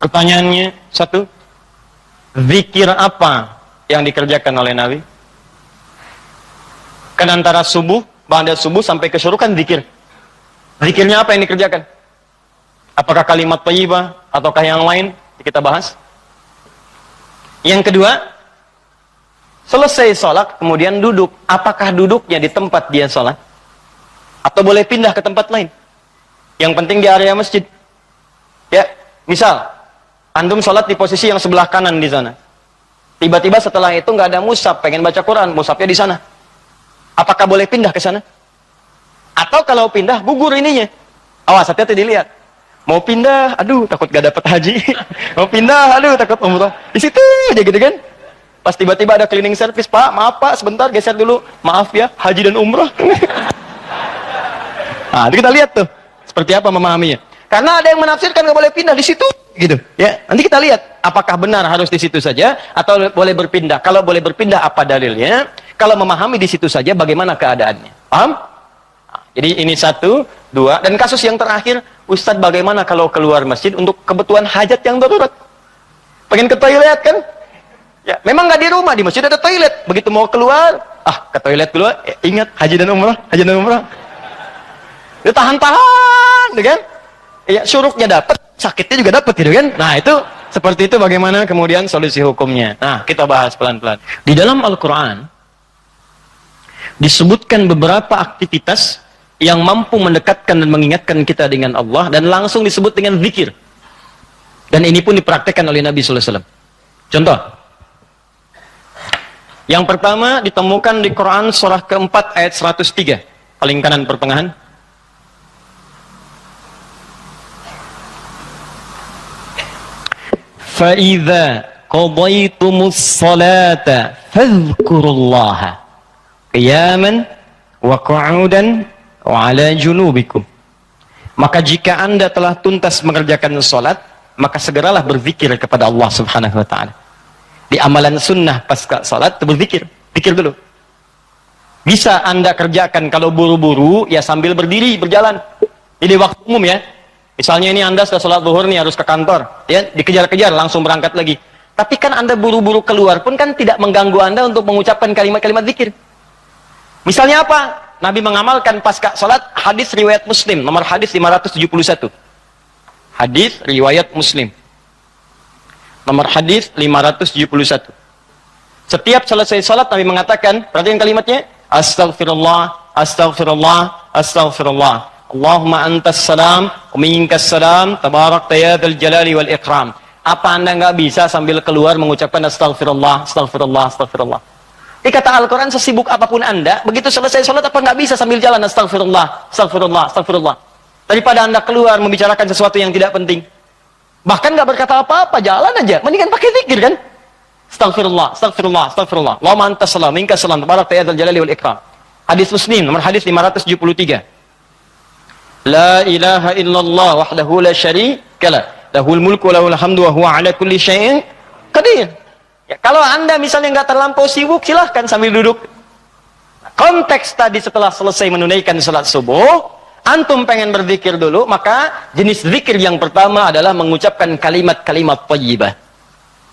Pertanyaannya satu, zikir apa yang dikerjakan oleh Nabi? Kan antara subuh, ba'da subuh sampai ke syuruh kan zikir. Zikirnya apa yang dikerjakan? Apakah kalimat thayyibah ataukah yang lain? Kita bahas. Yang kedua, selesai sholat kemudian duduk. Apakah duduknya di tempat dia sholat? Atau boleh pindah ke tempat lain? Yang penting di area masjid. Ya, misal antum sholat di posisi yang sebelah kanan di sana. Tiba-tiba setelah itu nggak ada mushaf, pengen baca Quran, mushafnya di sana. Apakah boleh pindah ke sana? Atau kalau pindah, gugur ininya. Awas, hati-hati dilihat. Mau pindah, aduh takut gak dapat haji. Mau pindah, aduh takut umrah. Di situ aja gitu kan. Pas tiba-tiba ada cleaning service, Pak, maaf Pak, sebentar geser dulu. Maaf ya, haji dan umrah. Nah, itu kita lihat tuh. Seperti apa memahaminya. Karena ada yang menafsirkan gak boleh pindah di situ. Gitu. Ya, nanti kita lihat. Apakah benar harus di situ saja, atau boleh berpindah. Kalau boleh berpindah, apa dalilnya? Kalau memahami di situ saja, bagaimana keadaannya. Paham? Jadi ini satu, dua, dan kasus yang terakhir, Ustadz bagaimana kalau keluar masjid untuk kebutuhan hajat yang darurat? Pengen ke toilet kan? Ya, memang nggak di rumah, di masjid ada toilet. Begitu mau keluar, ke toilet dulu, ingat haji dan umrah, haji dan umrah. Dia tahan-tahan, kan? Ya, syuruknya dapat, sakitnya juga dapat, gitu kan? Nah itu, seperti itu bagaimana kemudian solusi hukumnya. Nah, kita bahas pelan-pelan. Di dalam Al-Quran, disebutkan beberapa aktivitas yang mampu mendekatkan dan mengingatkan kita dengan Allah, dan langsung disebut dengan zikir. Dan ini pun dipraktekkan oleh Nabi sallallahu alaihi wasallam. Contoh. Yang pertama ditemukan di Quran surah keempat ayat 103, paling kanan pertengahan. Fa idza qadaytumus salata fadhkurullaha qiyaman wa qu'udan wa ala junubikum. Maka jika Anda telah tuntas mengerjakan salat, maka segeralah berzikir kepada Allah Subhanahu wa taala. Di amalan sunnah pasca salat berzikir, zikir dulu. Bisa Anda kerjakan kalau buru-buru ya sambil berdiri berjalan. Ini waktu umum ya. Misalnya ini Anda sudah salat zuhur nih harus ke kantor, ya dikejar-kejar langsung berangkat lagi. Tapi kan Anda buru-buru keluar pun kan tidak mengganggu Anda untuk mengucapkan kalimat-kalimat zikir. Misalnya apa? Nabi mengamalkan pasca salat hadis riwayat Muslim, nomor hadis 571. Hadis riwayat Muslim. Nomor hadis 571. Setiap selesai salat Nabi mengatakan, perhatikan kalimatnya, astaghfirullah, astaghfirullah, astaghfirullah. Allahumma antas salam, wa minkas salam, tabarakta ya dzal jalali wal ikram. Apa Anda nggak bisa sambil keluar mengucapkan astaghfirullah, astaghfirullah, astaghfirullah? Ini kata Al-Quran, sesibuk apapun Anda, begitu selesai sholat apa nggak bisa sambil jalan astagfirullah, astagfirullah, astagfirullah. Daripada Anda keluar membicarakan sesuatu yang tidak penting. Bahkan nggak berkata apa-apa, jalan aja. Mendingan pakai zikir kan? Astagfirullah, astagfirullah, astagfirullah. Allahumma antas salam, minkas salam, tabarakta ya dzal jalali wal ikram. Hadis Muslim, nomor hadis 573. La ilaha illallah wahdahu la syarika lah. Lahul mulku wa lahul hamdu wa huwa ala kulli syai'in qadir. Ya, kalau Anda misalnya nggak terlampau sibuk, silahkan sambil duduk. Konteks tadi setelah selesai menunaikan salat subuh, antum pengen berzikir dulu, maka jenis zikir yang pertama adalah mengucapkan kalimat-kalimat thayyibah.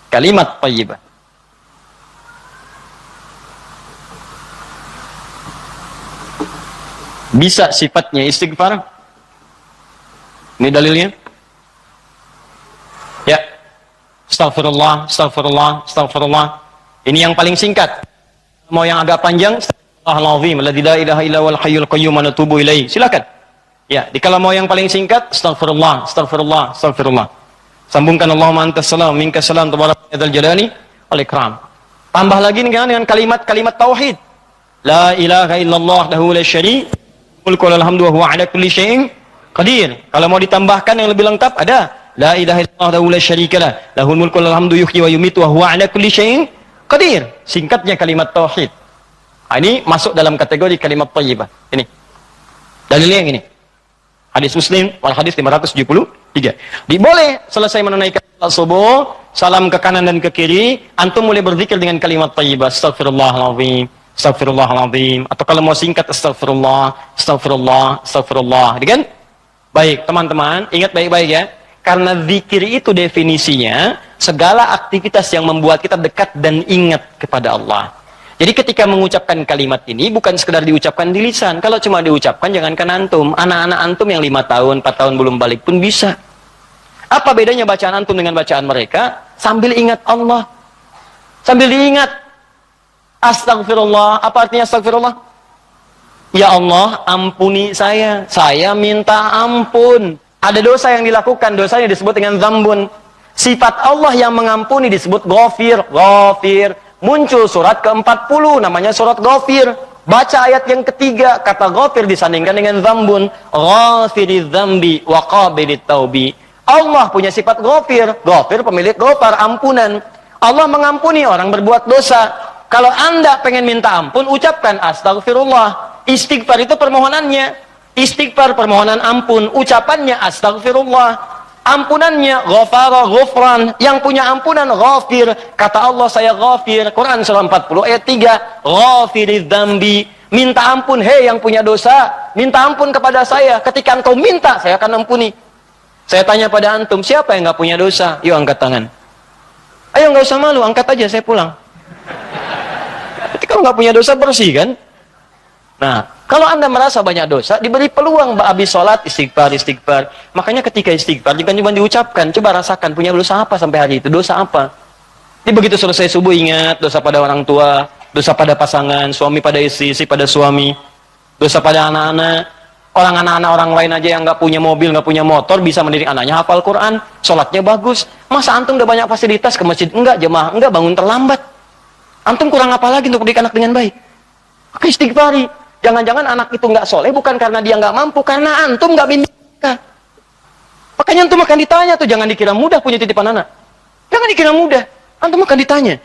Kalimat thayyibah. Bisa sifatnya istighfar. Ini dalilnya. Ya. Astaghfirullah, astaghfirullah, astaghfirullah. Ini yang paling singkat. Mau yang agak panjang, Astaghfirullahaladzim, alladzi la ilaha illa huwal hayyul qayyum wa natubu ilaihi. Silakan. Ya, kalau mau yang paling singkat, astaghfirullah, astaghfirullah, astaghfirullah. Sambungkan Allahumma antas salam, minkas salam, tabarakta dzal jalali wal ikram. Tambah lagi dengan kalimat-kalimat tauhid. La ilaha illallah wahdahu la syarika mulku wa lahul hamdu wa huwa ala kulli syai'in qadir. Kalau mau ditambahkan yang lebih lengkap ada la ilaha illallah wahdahu la syarika lah, lahul mulku wa lahul hamdu yuhyi wa yumiitu wa huwa ala kulli syai'in qadir. Singkatnya kalimat tauhid. Nah, ini masuk dalam kategori kalimat thayyibah. Ini. Dalilnya yang ini. Hadis Muslim, wal hadis 573. Boleh selesai menunaikan salat subuh, salam ke kanan dan ke kiri, antum mulai berzikir dengan kalimat thayyibah. Astagfirullahaladzim, astagfirullahaladzim. Atau kalau mau singkat, astagfirullah, astagfirullah, astagfirullah. Kan? Baik, teman-teman, ingat baik-baik ya. Karena zikir itu definisinya segala aktivitas yang membuat kita dekat dan ingat kepada Allah. Jadi ketika mengucapkan kalimat ini bukan sekedar diucapkan di lisan. Kalau cuma diucapkan, jangankan antum, anak-anak antum yang 5 tahun, 4 tahun belum balik pun bisa. Apa bedanya bacaan antum dengan bacaan mereka? Sambil ingat Allah. Sambil diingat. Astagfirullah. Apa artinya astagfirullah? Ya Allah, ampuni saya. Saya minta ampun. Ada dosa yang dilakukan, dosanya disebut dengan zambun. Sifat Allah yang mengampuni disebut ghafir. Ghafir. Muncul surat ke-40, namanya surat Ghafir. Baca ayat yang ketiga, kata Ghafir disandingkan dengan zambun. Ghafiriz zambi wa qabilit taubi. Allah punya sifat Ghafir. Ghafir pemilik ghafar, ampunan. Allah mengampuni orang berbuat dosa. Kalau Anda pengen minta ampun, ucapkan astagfirullah. Istighfar itu permohonannya. Istighfar permohonan ampun. Ucapannya astagfirullah. Ampunannya ghafara ghufran, yang punya ampunan ghafir. Kata Allah, saya ghafir. Quran surah 40 ayat 3. Ghafiriz dzambi, minta ampun, hei yang punya dosa, minta ampun kepada saya. Ketika engkau minta, saya akan ampuni. Saya tanya pada antum, siapa yang nggak punya dosa? Yuk angkat tangan. Ayo, nggak usah malu, angkat aja, saya pulang. Kalau nggak punya dosa, bersih kan? Nah, kalau Anda merasa banyak dosa, diberi peluang habis sholat, istighfar. Makanya ketika istighfar, jangan cuma diucapkan, coba rasakan punya dosa apa sampai hari itu, dosa apa. Jadi begitu selesai subuh, ingat dosa pada orang tua, dosa pada pasangan, suami pada istri, istri pada suami, dosa pada anak-anak. Anak-anak orang lain aja yang nggak punya mobil, nggak punya motor, bisa mendidik anaknya hafal Quran, sholatnya bagus. Masa antum udah banyak fasilitas ke masjid? Enggak, jemaah, enggak, bangun terlambat. Antum kurang apa lagi untuk mendidik anak dengan baik? Maka istighfari. Jangan-jangan anak itu nggak soleh bukan karena dia nggak mampu, karena antum nggak bimbing. Makanya antum akan ditanya tuh, jangan dikira mudah punya titipan anak. Jangan dikira mudah, antum akan ditanya.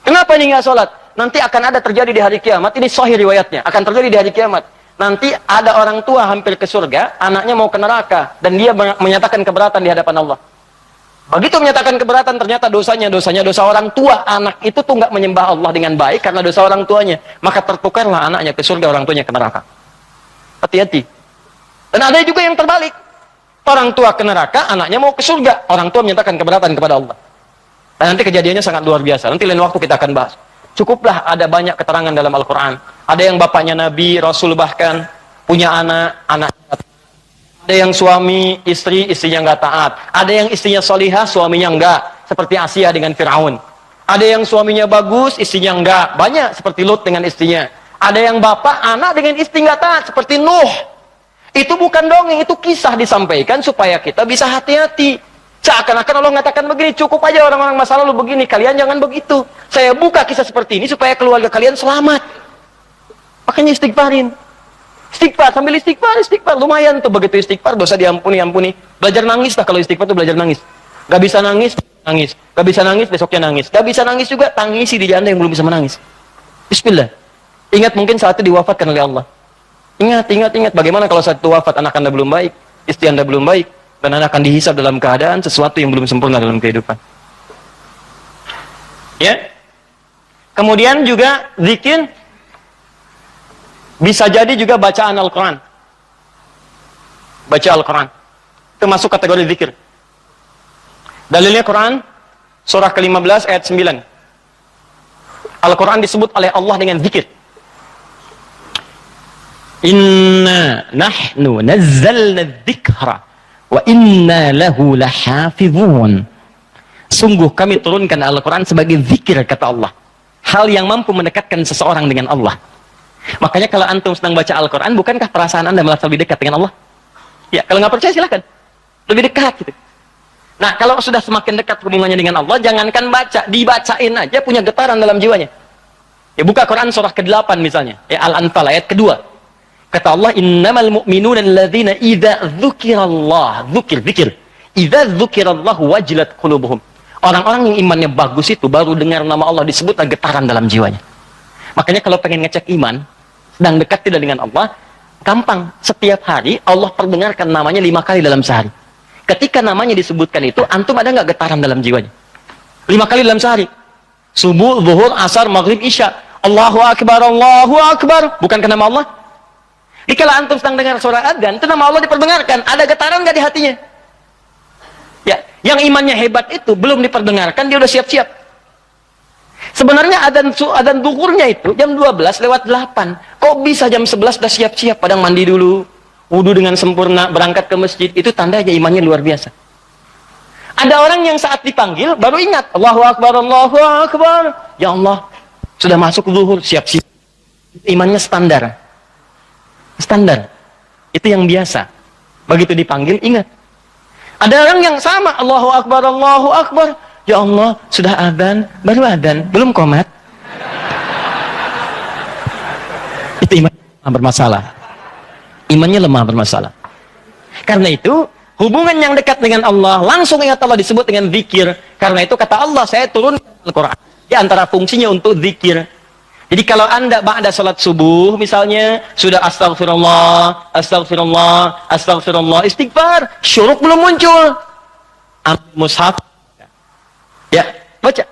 Kenapa ini nggak sholat? Nanti akan ada terjadi di hari kiamat, ini sahih riwayatnya, akan terjadi di hari kiamat. Nanti ada orang tua hampir ke surga, anaknya mau ke neraka, dan dia menyatakan keberatan di hadapan Allah. Begitu menyatakan keberatan, ternyata dosanya dosa orang tua. Anak itu tuh nggak menyembah Allah dengan baik karena dosa orang tuanya. Maka tertukarlah anaknya ke surga, orang tuanya ke neraka. Hati-hati. Dan ada juga yang terbalik. Orang tua ke neraka, anaknya mau ke surga. Orang tua menyatakan keberatan kepada Allah. Dan nanti kejadiannya sangat luar biasa. Nanti lain waktu kita akan bahas. Cukuplah ada banyak keterangan dalam Al-Quran. Ada yang bapaknya Nabi, Rasul bahkan, punya anak. Ada yang suami, istrinya nggak taat. Ada yang istrinya solihah, suaminya enggak. Seperti Asia dengan Fir'aun. Ada yang suaminya bagus, istrinya enggak. Banyak seperti Lut dengan istrinya. Ada yang bapak, anak dengan istri nggak taat. Seperti Nuh. Itu bukan dongeng, itu kisah disampaikan supaya kita bisa hati-hati. Seakan-akan Allah mengatakan begini, cukup aja orang-orang masa lalu begini. Kalian jangan begitu. Saya buka kisah seperti ini supaya keluarga kalian selamat. Makanya istighfarin. Istighfar, sambil istighfar, lumayan tuh begitu istighfar, dosa diampuni. Belajar nangis lah kalau istighfar tuh belajar nangis. Gak bisa nangis. Gak bisa nangis, besoknya nangis. Gak bisa nangis juga, tangisi di Anda yang belum bisa menangis. Bismillah. Ingat mungkin saat itu diwafatkan oleh Allah. Ingat. Bagaimana kalau saat itu wafat, anak Anda belum baik, istri Anda belum baik, dan Anda akan dihisab dalam keadaan sesuatu yang belum sempurna dalam kehidupan. Ya. Kemudian juga zikir. Bisa jadi juga bacaan Al-Quran. Baca Al-Quran. Itu masuk kategori zikir. Dalilnya Quran, surah ke-15 ayat 9. Al-Quran disebut oleh Allah dengan zikir. Inna nahnu nazzalna dzikra wa inna lahu lahafizun. Sungguh kami turunkan Al-Quran sebagai zikir, kata Allah. Hal yang mampu mendekatkan seseorang dengan Allah. Makanya kalau antum sedang baca Al-Quran, bukankah perasaan Anda merasa lebih dekat dengan Allah? Ya, kalau nggak percaya silahkan. Lebih dekat gitu. Nah, kalau sudah semakin dekat hubungannya dengan Allah, jangankan baca, dibacain aja punya getaran dalam jiwanya. Ya, buka Quran surah ke-8 misalnya. Ya, Al-Anfal ayat kedua. Kata Allah, innamal mu'minuna alladzina idza dzukirallah, zikir. Idza dzukirallahu wajilat qulubuhum. Orang-orang yang imannya bagus itu baru dengar nama Allah disebut getaran dalam jiwanya. Makanya kalau pengen ngecek iman, sedang dekat tidak dengan Allah, gampang. Setiap hari Allah perdengarkan namanya 5 kali dalam sehari. Ketika namanya disebutkan itu, antum ada nggak getaran dalam jiwanya? 5 kali dalam sehari. Subuh, zuhur, asar, maghrib, isya. Allahu Akbar, Allahu Akbar. Bukankah nama Allah? Jika antum sedang dengar suara adzan, itu nama Allah diperdengarkan. Ada getaran nggak di hatinya? Ya, yang imannya hebat itu belum diperdengarkan dia udah siap-siap. Sebenarnya adzan zuhurnya itu jam 12:08. Kok bisa jam 11 udah siap-siap, padang mandi dulu, wudu dengan sempurna, berangkat ke masjid. Itu tanda aja imannya luar biasa. Ada orang yang saat dipanggil baru ingat, Allahu Akbar, Allahu Akbar. Ya Allah, sudah masuk zuhur, siap-siap. Imannya standar. Standar. Itu yang biasa. Begitu dipanggil, ingat. Ada orang yang sama, Allahu Akbar, Allahu Akbar. Ya Allah, sudah adzan, baru adzan, belum qomat. Itu iman bermasalah. Imannya lemah bermasalah. Karena itu, hubungan yang dekat dengan Allah, langsung ingat Allah disebut dengan zikir. Karena itu kata Allah, saya turun Al-Quran. Di antara fungsinya untuk zikir. Jadi kalau anda ba'da salat subuh, misalnya, sudah astagfirullah, astagfirullah, astagfirullah, istighfar, syuruk belum muncul. Ambil mushaf. Ya, baca.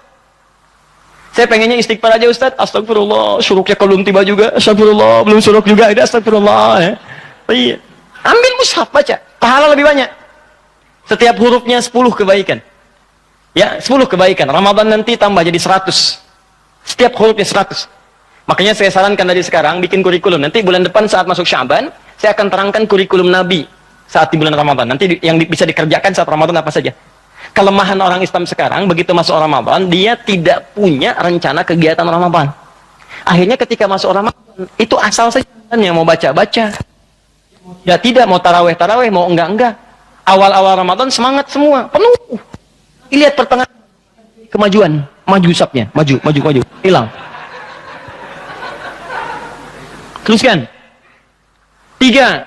Saya pengennya istighfar aja Ustaz, astagfirullah, syuruknya belum tiba juga, astagfirullah, belum syuruk juga, ada astagfirullah. Ya. Iya. Ambil mushaf, baca. Pahala lebih banyak. Setiap hurufnya 10 kebaikan. Ya, 10 kebaikan. Ramadan nanti tambah jadi 100. Setiap hurufnya 100. Makanya saya sarankan dari sekarang bikin kurikulum. Nanti bulan depan saat masuk Sya'ban, saya akan terangkan kurikulum Nabi saat di bulan Ramadan. Nanti yang bisa dikerjakan saat Ramadan apa saja. Kelemahan orang Islam sekarang, begitu masuk Ramadan, dia tidak punya rencana kegiatan Ramadan. Akhirnya ketika masuk Ramadan, itu asal saja yang mau baca-baca. Ya tidak, mau taraweh-taraweh, mau enggak-enggak. Awal-awal Ramadan semangat semua, penuh. Lihat pertengahan kemajuan, maju usapnya, maju, hilang. Teruskan. 3.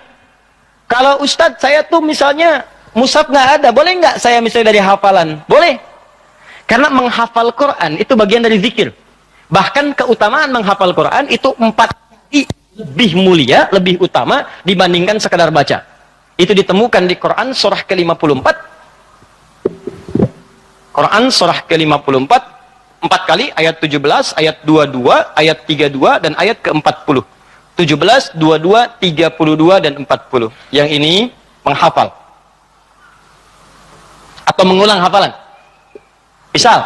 Kalau Ustadz saya tuh misalnya mushaf nggak ada, boleh nggak saya misalnya dari hafalan? Boleh. Karena menghafal Quran itu bagian dari zikir. Bahkan keutamaan menghafal Quran itu 4 kali lebih mulia, lebih utama dibandingkan sekedar baca. Itu ditemukan di Quran surah ke-54. Quran surah ke-54 4 kali, ayat 17, ayat 22, ayat 32 dan ayat ke-40. 17, 22, 32 dan 40. Yang ini menghafal atau mengulang hafalan. Misal,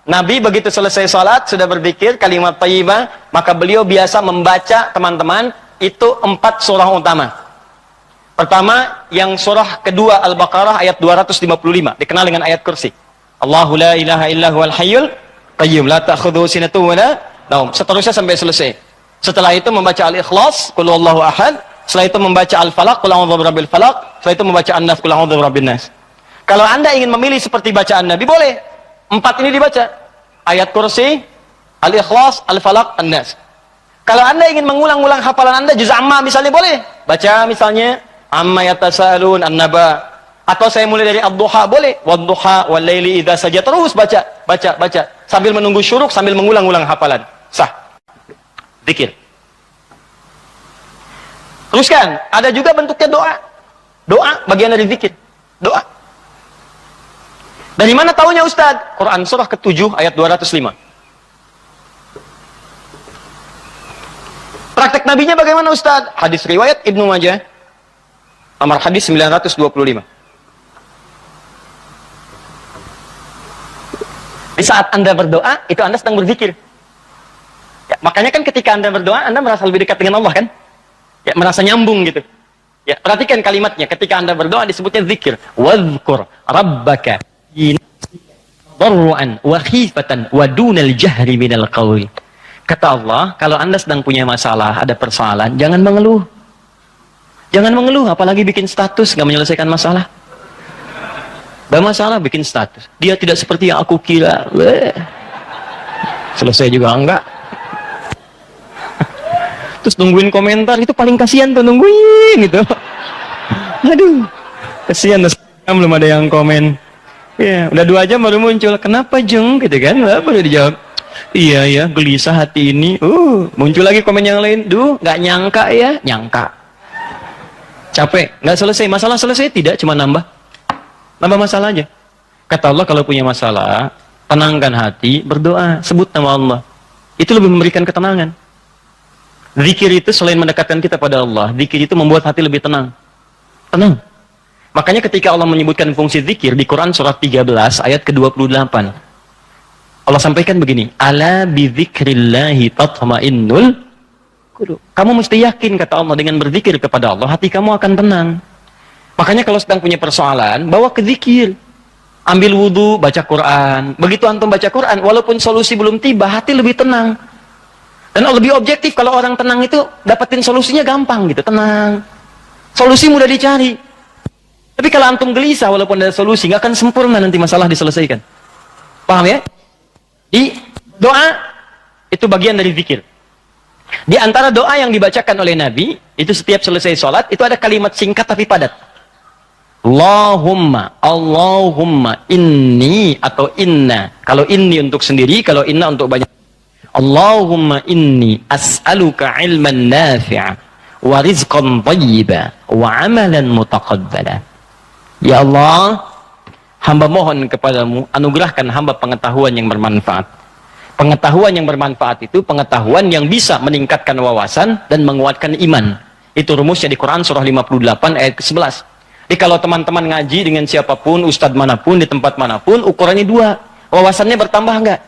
Nabi begitu selesai salat sudah berzikir kalimat thayyibah, maka beliau biasa membaca, teman-teman, itu 4 surah utama. Pertama, yang surah kedua Al-Baqarah ayat 255, dikenal dengan ayat kursi. Allahu la ilaha illa huwal hayyul qayyum la ta'khudhuhu sinatun wa la naum. Seterusnya sampai selesai. Setelah itu membaca Al-Ikhlas, Qul huwallahu ahad. Setelah itu membaca Al-Falaq, Qul a'udzu birabbil falaq. Setelah itu membaca An-Nas, Qul a'udzu birabbin nas. Kalau Anda ingin memilih seperti bacaan Nabi, boleh. 4 ini dibaca. Ayat kursi, Al-Ikhlas, Al-Falaq, An-Nas. Kalau Anda ingin mengulang-ulang hafalan Anda, juz amma misalnya boleh. Baca misalnya Amma yatasaalun an-naba. Atau saya mulai dari ad-duha boleh. Wad-duha wal laili idza saja, terus baca sambil menunggu syuruk, sambil mengulang-ulang hafalan. Sah. Zikir. Teruskan, ada juga bentuknya doa. Doa bagian dari zikir. Doa. Dari mana taunya Ustaz? Quran surah ke-7 ayat 205. Praktek nabinya bagaimana Ustaz? Hadis riwayat Ibnu Majah. Nomor hadis 925. Di saat Anda berdoa, itu Anda sedang berzikir. Ya, makanya kan ketika Anda berdoa, Anda merasa lebih dekat dengan Allah kan? Ya, merasa nyambung gitu. Ya, perhatikan kalimatnya. Ketika Anda berdoa disebutnya zikir. Wadhkur rabbaka darru'an wa khifatan wa dunal jahri minal qawli. Kata Allah, kalau Anda sedang punya masalah, ada persoalan, jangan mengeluh. Jangan mengeluh, apalagi bikin status, nggak menyelesaikan masalah. Ada masalah, bikin status. Dia tidak seperti yang aku kira. Selesai juga enggak. Terus nungguin komentar, itu paling kasihan tuh, nungguin gitu. Aduh, kasihan, belum ada yang komen. Ya, udah 2 jam baru muncul. Kenapa Jeng? Gitu kan? Baru dijawab. Iya ya, gelisah hati ini. Muncul lagi komen yang lain. Duh, nggak nyangka ya, nyangka. Capek, nggak selesai. Masalah selesai tidak, cuma nambah masalah aja. Kata Allah, kalau punya masalah, tenangkan hati, berdoa, sebut nama Allah. Itu lebih memberikan ketenangan. Zikir itu selain mendekatkan kita pada Allah, zikir itu membuat hati lebih tenang. Tenang. Makanya ketika Allah menyebutkan fungsi zikir di Quran surat 13 ayat ke-28, Allah sampaikan begini, ala bidzikrillahi tatma'innul qulub. Kamu mesti yakin, kata Allah, dengan berzikir kepada Allah, hati kamu akan tenang. Makanya kalau sedang punya persoalan, bawa ke zikir. Ambil wudhu, baca Quran. Begitu antum baca Quran, walaupun solusi belum tiba, hati lebih tenang. Dan lebih objektif, kalau orang tenang itu, dapetin solusinya gampang gitu, tenang. Solusi mudah dicari. Tapi kalau antum gelisah, walaupun ada solusi, nggak akan sempurna nanti masalah diselesaikan. Paham ya? Di doa, itu bagian dari zikir. Di antara doa yang dibacakan oleh Nabi, itu setiap selesai sholat, itu ada kalimat singkat tapi padat. Allahumma inni atau inna. Kalau inni untuk sendiri, kalau inna untuk banyak. Allahumma inni as'aluka ilman nafi'a wa rizqan thayyiba wa amalan mutaqabbala. Ya Allah, hamba mohon kepadamu, anugerahkan hamba pengetahuan yang bermanfaat. Pengetahuan yang bermanfaat itu pengetahuan yang bisa meningkatkan wawasan dan menguatkan iman. Itu rumusnya di Quran surah 58 ayat ke-11. Jadi kalau teman-teman ngaji dengan siapapun, ustadz manapun, di tempat manapun, ukurannya dua. Wawasannya bertambah enggak?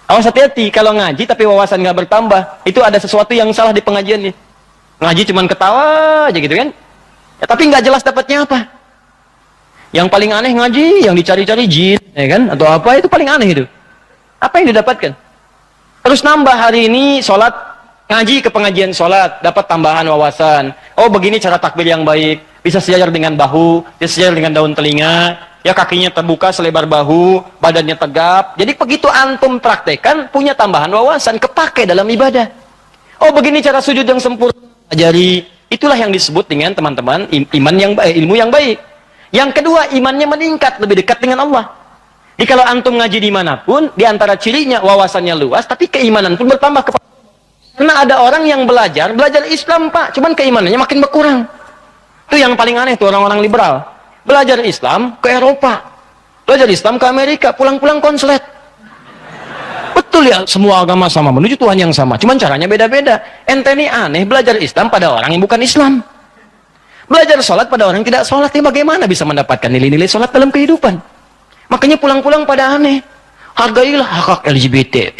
Awas hati-hati, kalau ngaji tapi wawasan enggak bertambah, itu ada sesuatu yang salah di pengajiannya. Ngaji cuman ketawa aja gitu kan? Ya, tapi enggak jelas dapatnya apa. Yang paling aneh ngaji, yang dicari-cari jin, ya kan? Atau apa, itu paling aneh itu. Apa yang didapatkan? Terus nambah hari ini sholat, ngaji ke pengajian sholat, dapat tambahan wawasan. Oh begini cara takbir yang baik, bisa sejajar dengan bahu, bisa sejajar dengan daun telinga, ya kakinya terbuka selebar bahu, badannya tegap. Jadi begitu antum praktekan, punya tambahan wawasan, kepake dalam ibadah. Oh begini cara sujud yang sempurna, ajari. Itulah yang disebut dengan teman-teman iman yang baik, ilmu yang baik. Yang kedua, imannya meningkat, lebih dekat dengan Allah. Jadi kalau antum ngaji dimanapun, di antara cirinya wawasannya luas, tapi keimanan pun bertambah. Karena ada orang yang belajar Islam Pak, cuman keimanannya makin berkurang. Itu yang paling aneh tuh orang-orang liberal. Belajar Islam ke Eropa, belajar Islam ke Amerika, pulang-pulang konslet. Betul ya, semua agama sama, menuju Tuhan yang sama, cuman caranya beda-beda. Ente ini aneh, belajar Islam pada orang yang bukan Islam. Belajar sholat pada orang yang tidak sholat, ya bagaimana bisa mendapatkan nilai-nilai sholat dalam kehidupan? Makanya pulang-pulang pada aneh. Hargailah hak LGBT.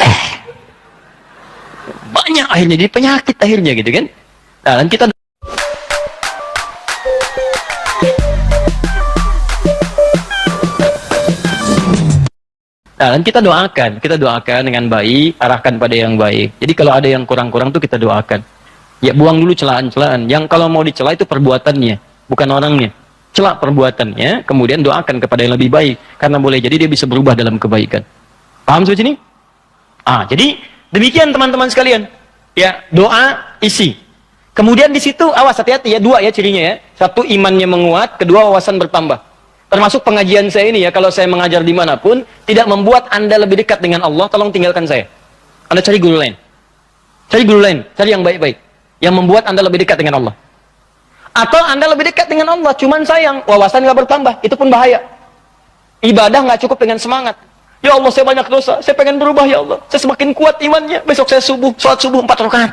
Banyak akhirnya, jadi penyakit akhirnya gitu kan. Nah, dan kita kita doakan dengan baik, arahkan pada yang baik. Jadi kalau ada yang kurang-kurang tuh kita doakan. Ya buang dulu celaan-celaan. Yang kalau mau dicela itu perbuatannya, bukan orangnya. Celak perbuatannya, kemudian doakan kepada yang lebih baik. Karena boleh jadi dia bisa berubah dalam kebaikan. Paham sampai sini? Jadi demikian teman-teman sekalian. Ya, doa isi. Kemudian di situ awas hati-hati ya, dua ya cirinya ya. Satu, imannya menguat, kedua wawasan bertambah. Termasuk pengajian saya ini ya, kalau saya mengajar dimanapun, tidak membuat Anda lebih dekat dengan Allah, tolong tinggalkan saya. Anda cari guru lain. Cari guru lain, cari yang baik-baik. Yang membuat Anda lebih dekat dengan Allah. Atau Anda lebih dekat dengan Allah, cuman sayang, wawasan nggak bertambah, itu pun bahaya. Ibadah nggak cukup dengan semangat. Ya Allah, saya banyak dosa, saya pengen berubah ya Allah. Saya semakin kuat imannya, besok saya sholat subuh 4 rakaat.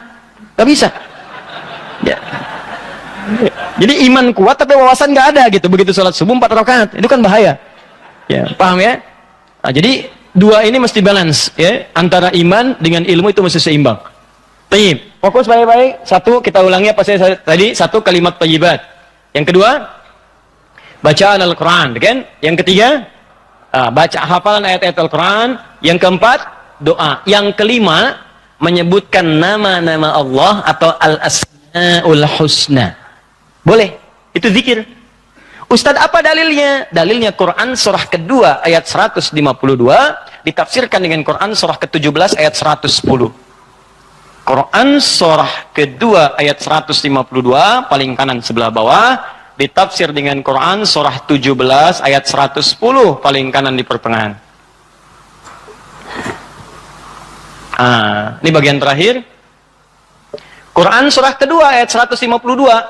Nggak bisa. Ya. Jadi iman kuat tapi wawasan nggak ada gitu. Begitu sholat subuh 4 rakaat, itu kan bahaya. Ya, paham ya? Jadi dua ini mesti balance ya, antara iman dengan ilmu itu mesti seimbang. Tayyib. Fokus baik-baik. Satu, kita ulangi apa saya tadi. Satu, kalimat thayyibat. Yang kedua, bacaan Al-Quran. Kan? Yang ketiga, baca hafalan ayat-ayat Al-Quran. Yang keempat, doa. Yang kelima, menyebutkan nama-nama Allah atau Al-Asma'ul Husna. Boleh. Itu zikir. Ustadz, apa dalilnya? Dalilnya Quran surah kedua ayat 152 ditafsirkan dengan Quran surah ke-17 ayat 110. Quran surah kedua ayat 152 paling kanan sebelah bawah ditafsir dengan Quran surah 17 ayat 110 paling kanan di pertengahan. Ini bagian terakhir. Quran surah kedua ayat 152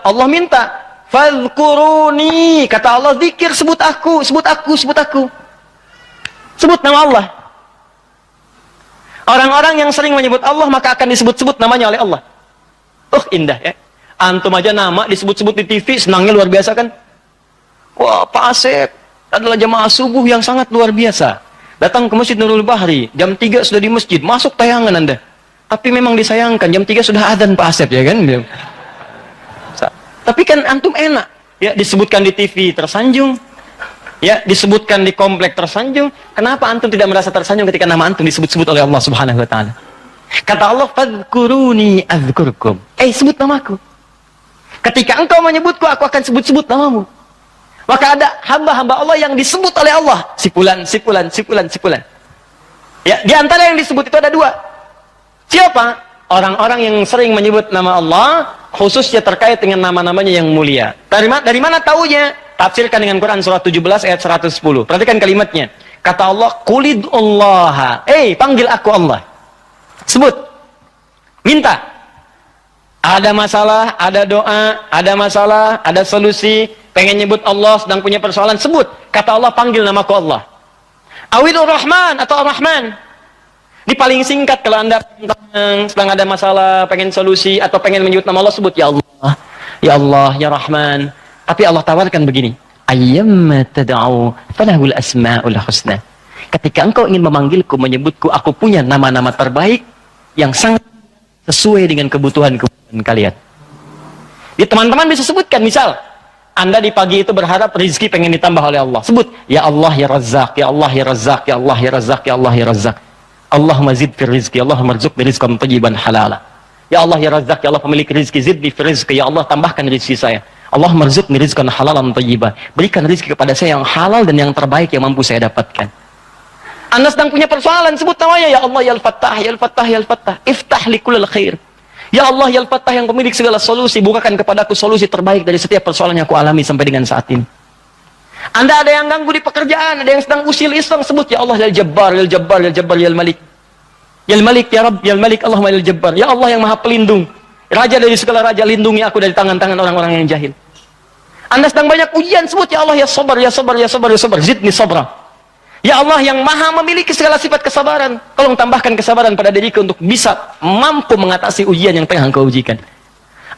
Allah minta fadhkuruni, kata Allah, zikir, sebut aku, sebut aku, sebut aku. Sebut nama Allah. Orang-orang yang sering menyebut Allah maka akan disebut-sebut namanya oleh Allah. Indah ya. Antum aja nama disebut-sebut di TV, senangnya luar biasa kan? Wah, Pak Asep adalah jamaah subuh yang sangat luar biasa. Datang ke Masjid Nurul Bahri, jam 3 sudah di masjid, masuk tayangan Anda. Tapi memang disayangkan, jam 3 sudah adzan Pak Asep, ya kan? Tapi kan antum enak, ya disebutkan di TV tersanjung, ya disebutkan di komplek tersanjung. Kenapa antum tidak merasa tersanjung ketika nama antum disebut-sebut oleh Allah Subhanahu wa taala? Kata Allah, "Fadhkuruni adzkurkum." Sebut namaku. Ketika engkau menyebutku, aku akan sebut-sebut namamu. Maka ada hamba-hamba Allah yang disebut oleh Allah, si fulan, si fulan, si fulan, si fulan. Ya, di antara yang disebut itu ada 2. Siapa? Orang-orang yang sering menyebut nama Allah, khususnya terkait dengan nama-namanya yang mulia. Dari mana taunya? Tafsirkan dengan Quran surah 17 ayat 110. Perhatikan kalimatnya. Kata Allah, "Qulidullaha." Panggil aku Allah. Sebut. Minta. Ada masalah, ada doa, ada masalah, ada solusi, pengen nyebut Allah, sedang punya persoalan, sebut. Kata Allah, panggil namaku Allah. Awilur Rahman atau Ar-Rahman. Di paling singkat kalau Anda sedang ada masalah, pengen solusi, atau pengen menyebut nama Allah, sebut ya Allah, ya Allah, ya Rahman. Tapi Allah tawarkan begini, ayyamma tad'u falahul asma'ul husna. Ketika engkau ingin memanggilku, menyebutku, aku punya nama-nama terbaik yang sangat sesuai dengan kebutuhan kalian. Di teman-teman bisa sebutkan, misal Anda di pagi itu berharap rezeki pengen ditambah oleh Allah, sebut ya Allah ya Razzaq, ya Allah ya Razzaq, ya Allah ya Razzaq, ya Allah ya Razzaq. Allahumma zid fi rizqi, Allahumma rzuqni rizqan thayyiban halala. Ya Allah ya Razzaq, ya Allah pemilik rezeki, zidni fi rizqi, ya Allah tambahkan rezeki saya. Allahumma rzuqni rizqan halalan thayyiban. Berikan rezeki kepada saya yang halal dan yang terbaik yang mampu saya dapatkan. Anda sedang punya persoalan, sebut namanya ya Allah ya Al-Fattah, ya Al-Fattah, ya Al-Fattah. Iftah li kullil khair. Ya Allah ya Al-Fattah yang pemilik segala solusi, bukakan kepadaku solusi terbaik dari setiap persoalan yang aku alami sampai dengan saat ini. Anda ada yang ganggu di pekerjaan, ada yang sedang usil iseng, sebut ya Allah ya Jabbar, ya Jabbar, ya Jabbar, ya Malik. Ya Malik, ya Rabb, ya Malik, Allahumma ya Jabbar. Ya Allah yang Maha Pelindung, Raja dari segala raja, lindungi aku dari tangan-tangan orang-orang yang jahil. Anda sedang banyak ujian, sebut ya Allah ya Sabar, ya Sabar, ya Sabar, ya Sabar, zidni sabra. Ya Allah yang Maha memiliki segala sifat kesabaran, tolong tambahkan kesabaran pada diriku untuk bisa mampu mengatasi ujian yang tengah engkau ujikan.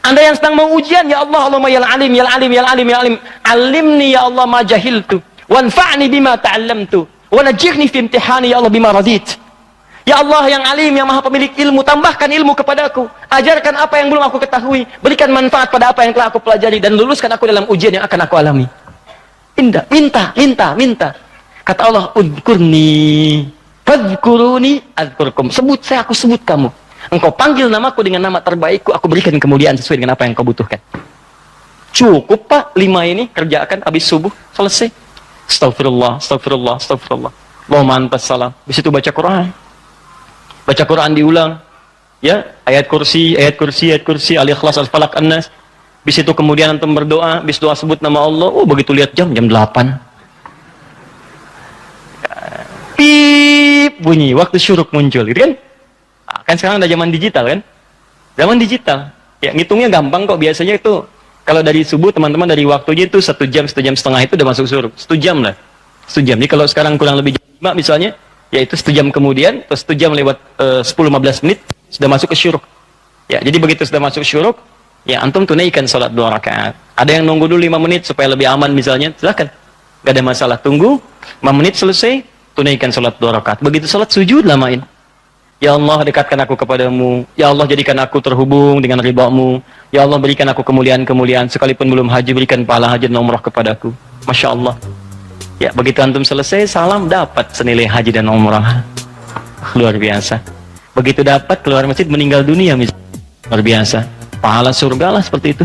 Anda yang sedang mau ujian, ya Allah, Allahumma ya Alim, ya Alim, ya Alim, ya Alim, alimni ya Allah ma jahiltu, wanfa'ni bima ta'allamtu, wa najirni fi imtihani ya Allah bima radit. Ya Allah yang Alim, yang Maha pemilik ilmu, tambahkan ilmu kepadaku, ajarkan apa yang belum aku ketahui, berikan manfaat pada apa yang telah aku pelajari, dan luluskan aku dalam ujian yang akan aku alami. Minta. Kata Allah, udkurni, fadhkuruni, adzkurkum. Sebut saya, aku sebut kamu. Engkau panggil namaku dengan nama terbaikku, aku berikan kemuliaan sesuai dengan apa yang kau butuhkan. Cukup Pak, 5 ini kerjakan habis subuh, selesai. Astaghfirullah, astaghfirullah, astaghfirullah. Allahumma antas salam. Habis itu baca Quran. Baca Quran diulang. Ya, ayat kursi, Al-Ikhlas, Al-Falaq, An-Nas. Habis itu kemudian antum berdoa, habis doa sebut nama Allah. Begitu lihat jam 8. Pip bunyi, waktu syuruk muncul, gitu kan? Kan sekarang ada zaman digital kan? Zaman digital. Ya, ngitungnya gampang kok. Biasanya itu kalau dari subuh teman-teman dari waktunya itu 1 jam, 1 jam setengah itu udah masuk syuruk. 1 jam lah. 1 jam. Jadi kalau sekarang kurang lebih jam 5 misalnya, ya itu 1 jam kemudian, terus 1 jam lewat 10-15 menit sudah masuk ke syuruk. Ya, jadi begitu sudah masuk syuruk, ya antum tunaikan salat 2 rakaat. Ada yang nunggu dulu 5 menit supaya lebih aman misalnya, silakan. Gak ada masalah, tunggu 5 menit selesai, tunaikan salat 2 rakaat. Begitu salat sujud lamain. Ya Allah, dekatkan aku kepadamu. Ya Allah, jadikan aku terhubung dengan ridha-Mu. Ya Allah, berikan aku kemuliaan-kemuliaan. Sekalipun belum haji, berikan pahala haji dan umrah kepadaku. Masya Allah. Ya, begitu antum selesai, salam, dapat senilai haji dan umrah. Luar biasa. Begitu dapat, keluar masjid, meninggal dunia. Luar biasa. Pahala surga lah seperti itu.